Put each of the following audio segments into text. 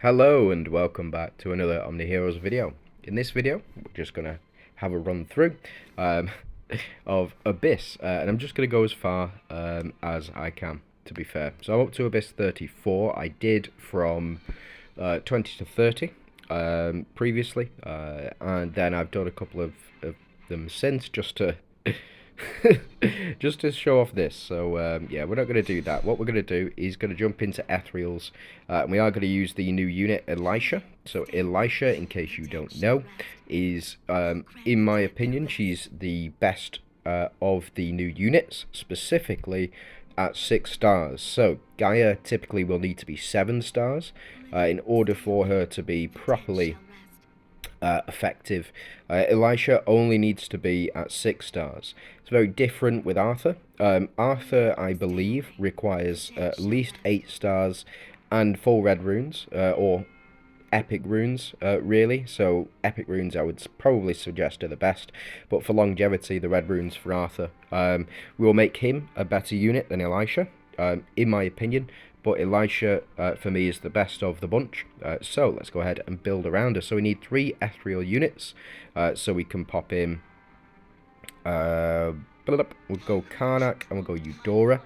Hello and welcome back to another OmniHeroes video. In this video, we're just going to have a run through of Abyss, and I'm just going to go as far as I can, to be fair. So I'm up to Abyss 34. I did from 20 to 30 previously, and then I've done a couple of them since just to just to show off this. So yeah, we're not going to do that. What we're going to do is going to jump into Ethereals, and we are going to use the new unit Elisha. So Elisha, in case you don't know, is in my opinion, she's the best of the new units, specifically at 6 stars. So Gaia typically will need to be 7 stars in order for her to be properly effective. Elisha only needs to be at 6 stars. It's very different with Arthur. Arthur, I believe, requires at least 8 stars and full red runes, or epic runes, really. So epic runes I would probably suggest are the best, but for longevity, the red runes for Arthur will make him a better unit than Elisha, in my opinion. But Elisha, for me, is the best of the bunch. So let's go ahead and build around her. So we need 3 ethereal units. So we can pop in... we'll go Karnak and we'll go Eudora.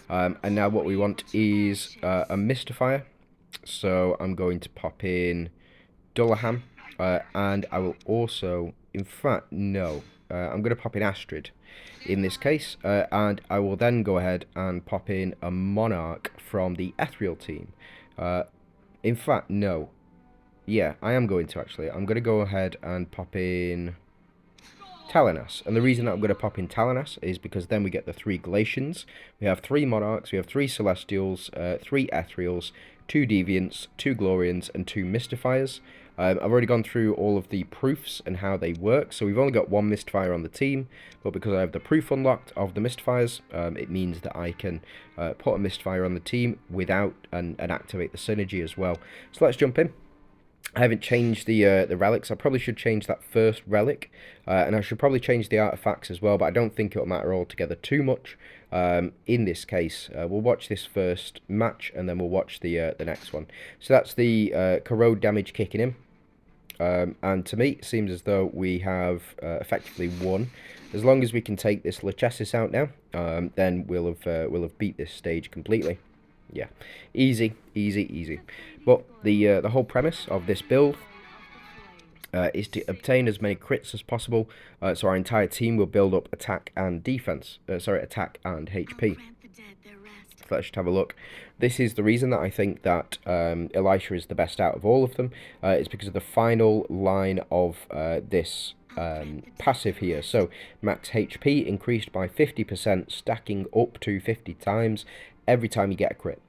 And now what we want is a Mystifier. So I'm going to pop in Dullahan. And I will also... In fact, no. I'm going to pop in Astrid in this case, and I will then go ahead and pop in a Monarch from the Ethereal team. In fact, no. Yeah, I am going to actually. I'm going to go ahead and pop in Talanas. And the reason that I'm going to pop in Talanas is because then we get the 3 Galatians. We have 3 Monarchs, we have 3 Celestials, 3 Ethereals, 2 Deviants, 2 Glorians, and 2 Mystifiers. I've already gone through all of the proofs and how they work, so we've only got 1 Mystifier on the team, but because I have the proof unlocked of the Mystifiers, it means that I can put a Mystifier on the team without and activate the synergy as well. So let's jump in. I haven't changed the relics. I probably should change that first relic, and I should probably change the artifacts as well, but I don't think it'll matter altogether too much. In this case, we'll watch this first match, and then we'll watch the next one. So that's the corrode damage kicking in. And to me, it seems as though we have effectively won. As long as we can take this Lachesis out now, then we'll have beat this stage completely. Yeah, easy, easy, easy. But the whole premise of this build is to obtain as many crits as possible. So our entire team will build up attack and defense. Attack and HP. Let's just have a look. This is the reason that I think that Elisha is the best out of all of them. It's because of the final line of this passive here. So max HP increased by 50%, stacking up to 50 times every time you get a crit.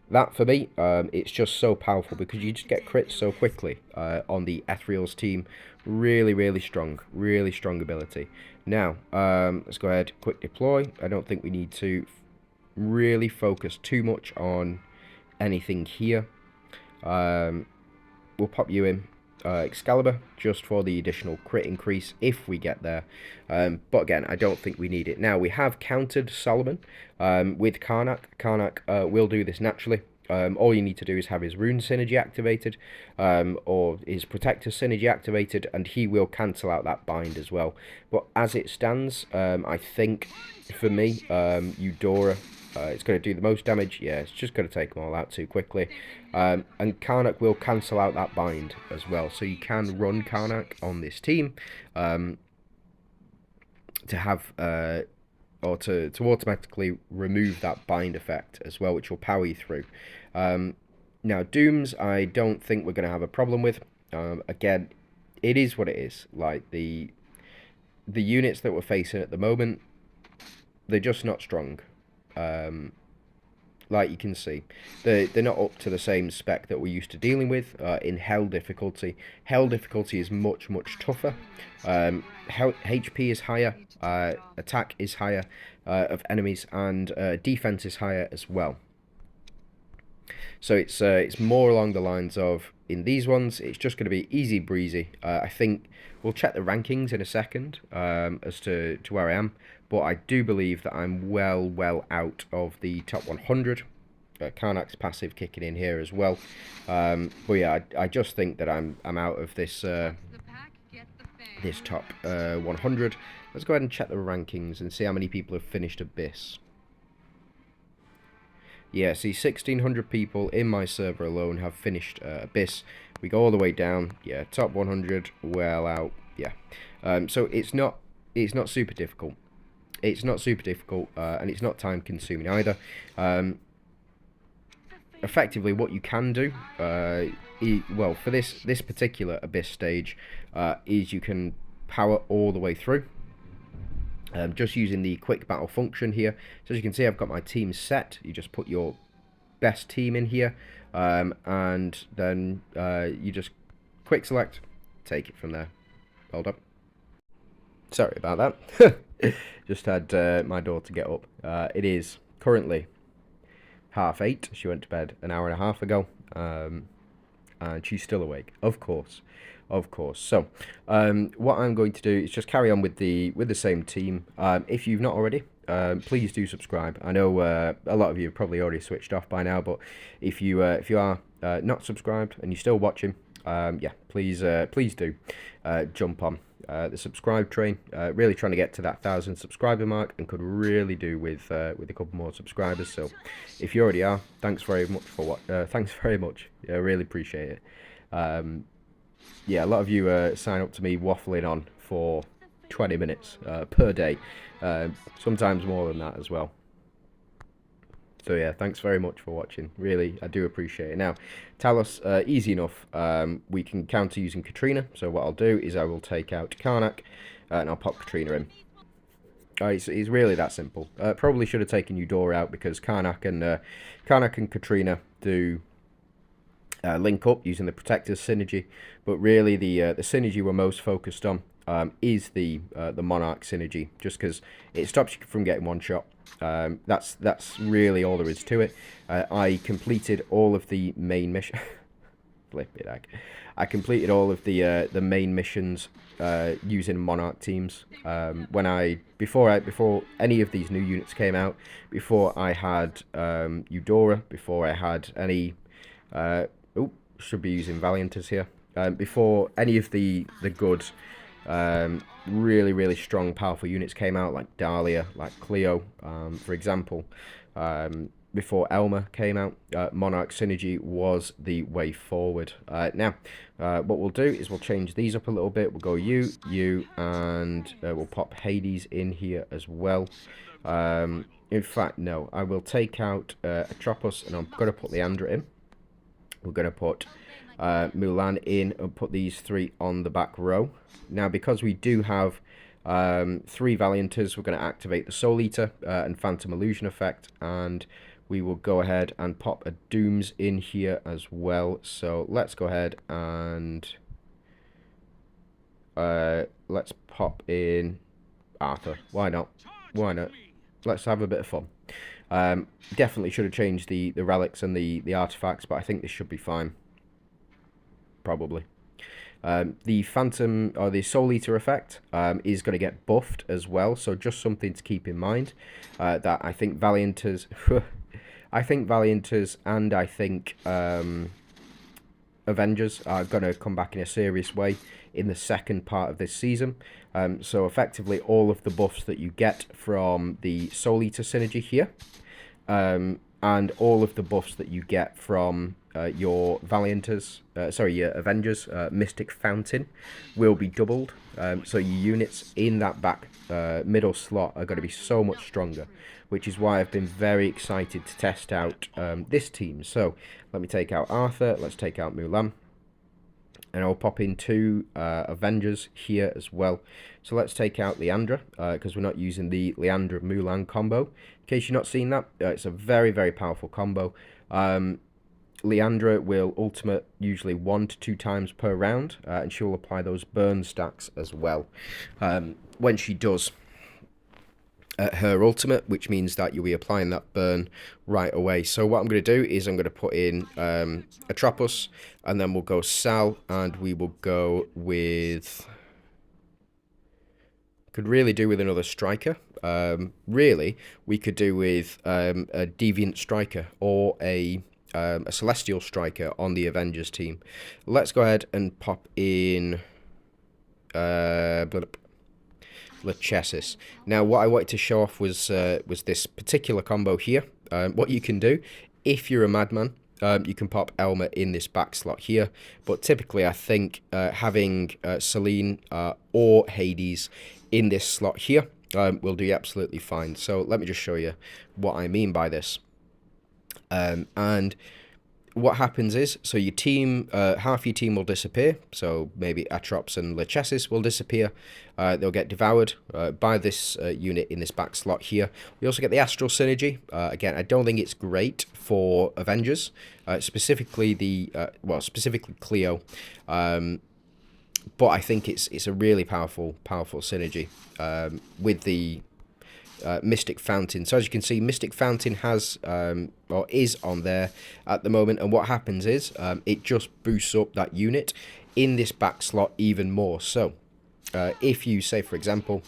That, for me, it's just so powerful because you just get crits so quickly on the Ethereals team. Really, really strong ability. Now, let's go ahead, quick deploy. I don't think we need to really focus too much on anything here. We'll pop you in Excalibur just for the additional crit increase if we get there, but again, I don't think we need it. Now, we have countered Solomon with Karnak. Karnak will do this naturally. All you need to do is have his rune synergy activated, or his protector synergy activated, and he will cancel out that bind as well. But as it stands, I think for me, Eudora, it's going to do the most damage. Yeah, it's just going to take them all out too quickly. And Karnak will cancel out that bind as well. So you can run Karnak on this team to have... or to automatically remove that bind effect as well, which will power you through. Now, Dooms, I don't think we're going to have a problem with. Again, it is what it is. Like, the units that we're facing at the moment, they're just not strong. Like you can see, they're not up to the same spec that we're used to dealing with in Hell difficulty. Hell difficulty is much tougher. HP is higher, attack is higher of enemies, and defense is higher as well. So it's more along the lines of, in these ones, it's just going to be easy breezy. I think we'll check the rankings in a second as to where I am, but I do believe that I'm well out of the top 100. Karnak's passive kicking in here as well. But yeah, I just think that I'm out of this this top 100. Let's go ahead and check the rankings and see how many people have finished Abyss. Yeah, see, 1,600 people in my server alone have finished Abyss. We go all the way down. Yeah, top 100, well out. Yeah, so it's not super difficult. It's not super difficult, and it's not time consuming either. Effectively, what you can do, well, for this particular Abyss stage, is you can power all the way through. Just using the quick battle function here. So as you can see, I've got my team set. You just put your best team in here, and then you just quick select, take it from there. Hold up. Sorry about that. Just had my daughter get up. It is currently 8:30. She went to bed an hour and a half ago, and she's still awake, of course. So what I'm going to do is just carry on with the same team. If you've not already, please do subscribe. I know a lot of you have probably already switched off by now, but if you are not subscribed and you're still watching, yeah, please do jump on the subscribe train. Really trying to get to that 1,000 subscriber mark, and could really do with a couple more subscribers. So if you already are, thanks very much for what. Thanks very much. I really appreciate it. Yeah, a lot of you sign up to me waffling on for 20 minutes per day, sometimes more than that as well. So yeah, thanks very much for watching. Really, I do appreciate it. Now, Talos, easy enough. We can counter using Katrina. So what I'll do is I will take out Karnak, and I'll pop Katrina in. It's really that simple. Probably should have taken Eudora out, because Karnak and Katrina do link up using the Protector's synergy. But really, the synergy we're most focused on is the Monarch synergy, just because it stops you from getting one shot. That's really all there is to it. I completed all of the main mission. Flip it, I completed all of the main missions using Monarch teams. Before any of these new units came out, before I had Eudora, before I had any should be using Valianters here. Before any of the good really strong powerful units came out, like Dahlia, like Cleo, for example, before Elma came out, Monarch synergy was the way forward. Now what we'll do is we'll change these up a little bit. We'll go you, and we'll pop Hades in here as well. In fact, no, I will take out Atropos, and I'm going to put Leandra in. We're going to put Mulan in and put these three on the back row. Now, because we do have 3 Valianters, we're going to activate the Soul Eater and Phantom Illusion effect, and we will go ahead and pop a Dooms in here as well. So let's go ahead and let's pop in Arthur. Why not? Let's have a bit of fun. Definitely should have changed the relics and the artifacts, but I think this should be fine. Probably. The Phantom, or the Soul Eater effect, is going to get buffed as well, so just something to keep in mind. That I think Valianters, and I think Avengers are going to come back in a serious way in the second part of this season. So effectively, all of the buffs that you get from the Soul Eater synergy here, and all of the buffs that you get from your Valianters, your Avengers, Mystic Fountain, will be doubled. So your units in that back middle slot are going to be so much stronger, which is why I've been very excited to test out this team. So let me take out Arthur, let's take out Mulan, and I'll pop in 2 Avengers here as well. So let's take out Leandra, because we're not using the Leandra-Mulan combo. In case you've not seen that, it's a very powerful combo. Leandra will ultimate usually 1 to 2 times per round, and she will apply those burn stacks as well when she does her ultimate, which means that you'll be applying that burn right away. So what I'm going to do is I'm going to put in Atropos, and then we'll go Sal, and we will go with Could really do with another striker. Really, we could do with a deviant striker or a celestial striker on the Avengers team. Let's go ahead and pop in Lachesis. Now, what I wanted to show off was this particular combo here. What you can do, if you're a madman, you can pop Elmer in this back slot here. But typically, I think having Celine or Hades in this slot here will do absolutely fine. So let me just show you what I mean by this. And what happens is, so your team, half your team will disappear. So maybe Atrops and Lachesis will disappear. They'll get devoured by this unit in this back slot here. We also get the Astral Synergy. Again, I don't think it's great for Avengers, specifically specifically Cleo. But I think it's a really powerful synergy with the Mystic Fountain. So as you can see, Mystic Fountain has or is on there at the moment, and what happens is it just boosts up that unit in this back slot even more. So if you say, for example,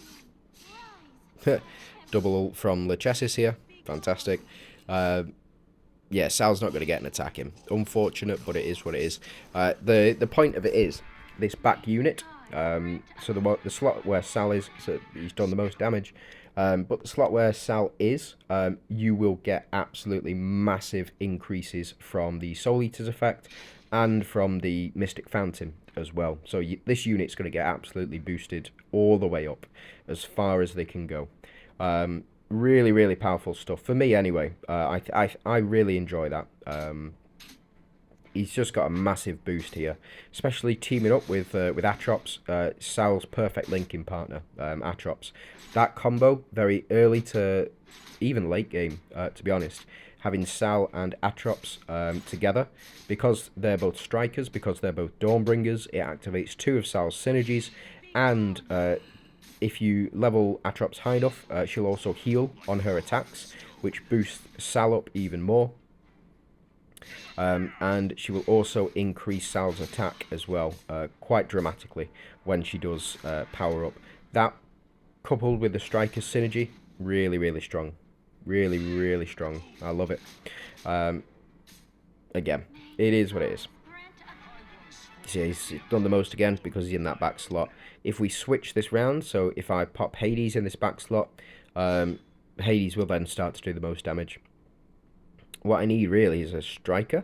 double ult from Lachesis here, fantastic. Yeah, Sal's not going to get an attack in. Unfortunate, but it is what it is. The point of it is this back unit. So the slot where Sal is, so he's done the most damage. But the slot where Sal is, you will get absolutely massive increases from the Soul Eater's effect and from the Mystic Fountain as well. So this unit's going to get absolutely boosted all the way up as far as they can go. Really, really powerful stuff. For me, anyway, I really enjoy that. He's just got a massive boost here, especially teaming up with Atrops, Sal's perfect linking partner, Atrops. That combo, very early to even late game, to be honest, having Sal and Atrops together, because they're both strikers, because they're both Dawnbringers, it activates 2 of Sal's synergies, and if you level Atrops high enough, she'll also heal on her attacks, which boosts Sal up even more. And she will also increase Sal's attack as well, quite dramatically, when she does power up. That, coupled with the Striker's synergy, really, really strong. Really, really strong. I love it. Again, it is what it is. See, he's done the most again because he's in that back slot. If we switch this round, so if I pop Hades in this back slot, Hades will then start to do the most damage. What I need really is a striker.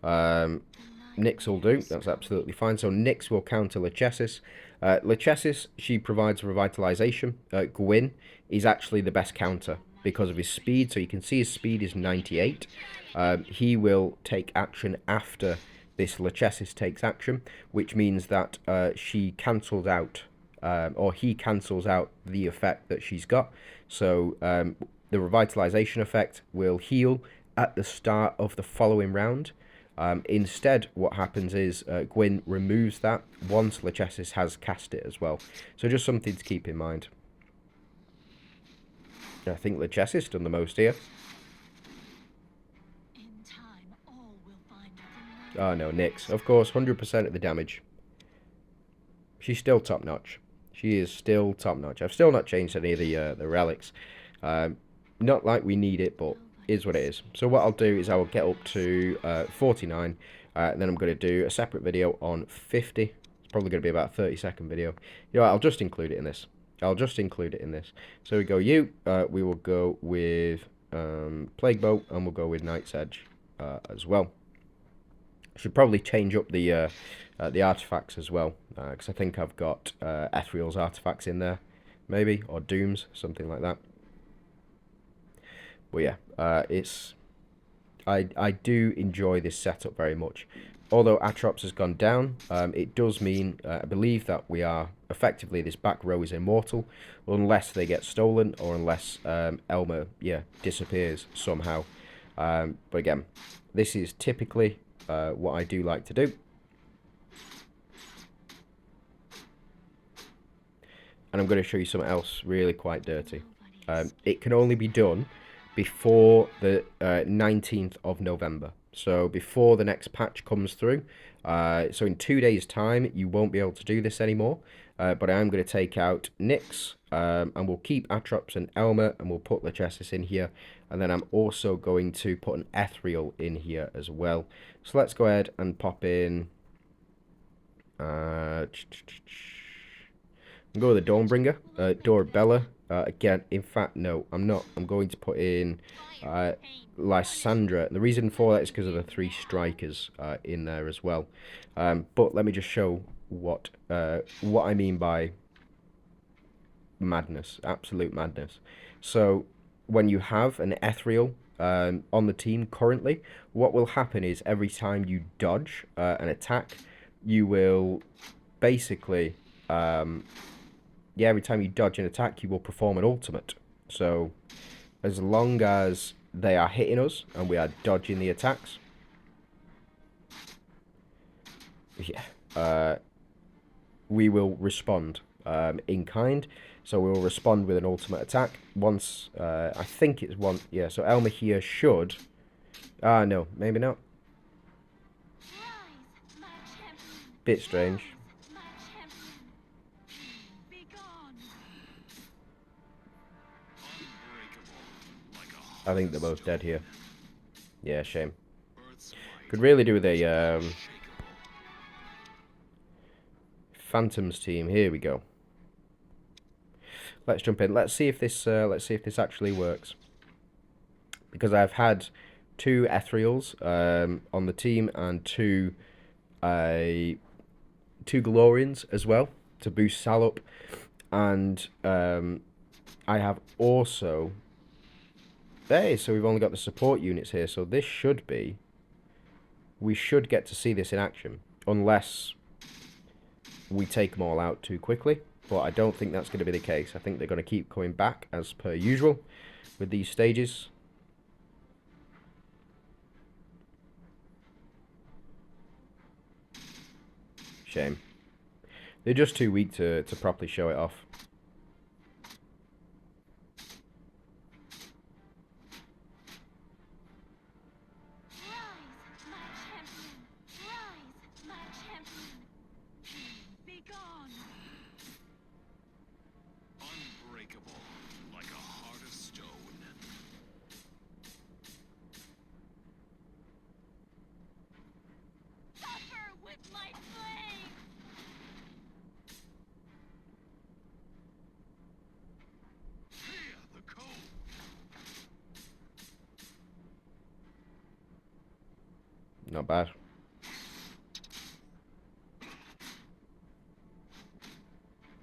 Nyx will do. That's absolutely fine. So Nyx will counter Lachesis. Lachesis, she provides revitalization. Gwyn is actually the best counter because of his speed. So you can see his speed is 98. He will take action after this Lachesis takes action, which means that she cancels out, or he cancels out the effect that she's got. So the revitalization effect will heal at the start of the following round. Instead, what happens is Gwyn removes that once Lachesis has cast it as well. So just something to keep in mind. I think Lachesis done the most here. Oh no, Nyx. Of course, 100% of the damage. She's still top notch. She is still top notch. I've still not changed any of the relics. Not like we need it, but is what it is. So what I'll do is I will get up to 49, and then I'm going to do a separate video on 50. It's probably going to be about a 30-second video. You know what, I'll just include it in this. I'll just include it in this. So we go we will go with Plague Boat, and we'll go with Night's Edge as well. Should probably change up the artifacts as well, because I think I've got Ethereal's artifacts in there, maybe, or Doom's, something like that. But yeah, I do enjoy this setup very much. Although Atrops has gone down, it does mean, I believe that we are effectively, this back row is immortal, unless they get stolen, or unless Elmer, disappears somehow. But again, this is typically what I do like to do. And I'm going to show you something else really quite dirty. It can only be done before the 19th of November. So before the next patch comes through. So in 2 days' time, you won't be able to do this anymore. But I am going to take out Nyx, and we'll keep Atrox and Elmer, and we'll put Lachesis in here. And then I'm also going to put an Ethereal in here as well. So let's go ahead and pop in... go with the Dawnbringer, Dorabella. Again, in fact, no, I'm not. I'm going to put in Lysandra. The reason for that is because of the 3 strikers in there as well. But let me just show what I mean by madness, absolute madness. So when you have an Ethereal on the team currently, what will happen is every time you dodge an attack, you will basically... yeah, every time you dodge an attack, you will perform an ultimate. So, as long as they are hitting us and we are dodging the attacks, yeah, we will respond in kind. So we will respond with an ultimate attack once. I think it's one. Yeah. So Elmer here should. No, maybe not. Bit strange. I think they're both dead here. Yeah, shame. Could really do with a Phantoms team. Here we go. Let's jump in. Let's see if this actually works. Because I've had 2 Ethereals on the team and 2 Galorians as well to boost Sal up, and I have also... Hey, so we've only got the support units here, so this should be... We should get to see this in action, unless we take them all out too quickly. But I don't think that's going to be the case. I think they're going to keep coming back, as per usual, with these stages. Shame. They're just too weak to properly show it off. Not bad.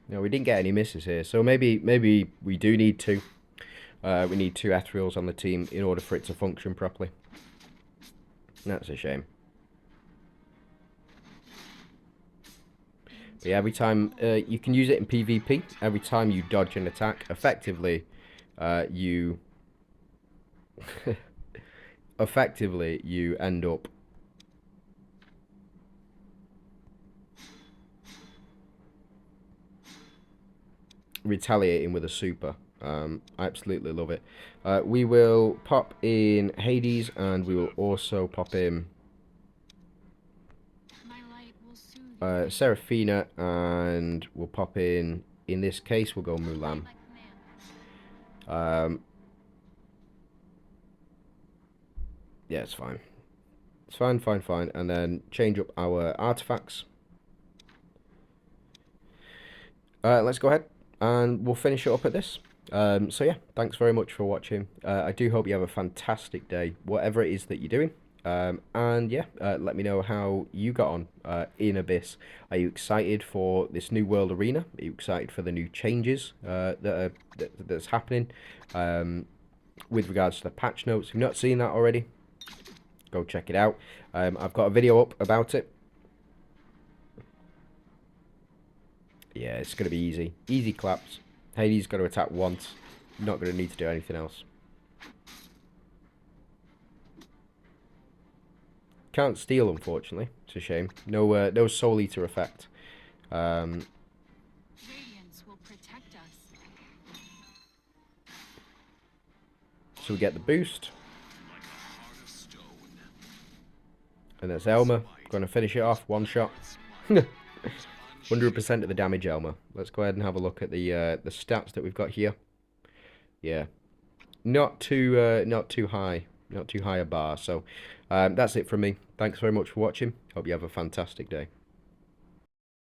No, we didn't get any misses here, so maybe we do need 2. We need 2 Ethereals on the team in order for it to function properly. That's a shame. But yeah, every time you can use it in PvP. Every time you dodge an attack, effectively, you end up retaliating with a super. I absolutely love it. We will pop in Hades, and we will also pop in Seraphina, and we'll pop in this case, we'll go Mulan. Yeah, it's fine. It's fine. And then change up our artifacts. Let's go ahead and we'll finish it up at this. So yeah, thanks very much for watching. I do hope you have a fantastic day, whatever it is that you're doing. And yeah, let me know how you got on in Abyss. Are you excited for this new world arena? Are you excited for the new changes that's happening with regards to the patch notes? If you've not seen that already, go check it out. I've got a video up about it. Yeah, it's going to be easy. Easy claps. Hades got to attack once. Not going to need to do anything else. Can't steal, unfortunately. It's a shame. No Soul Eater effect. Radiance will protect us. So we get the boost. And that's Elmer. Going to finish it off. One shot. 100% of the damage, Elmer. Let's go ahead and have a look at the stats that we've got here. Yeah. Not too high. Not too high a bar. So that's it from me. Thanks very much for watching. Hope you have a fantastic day.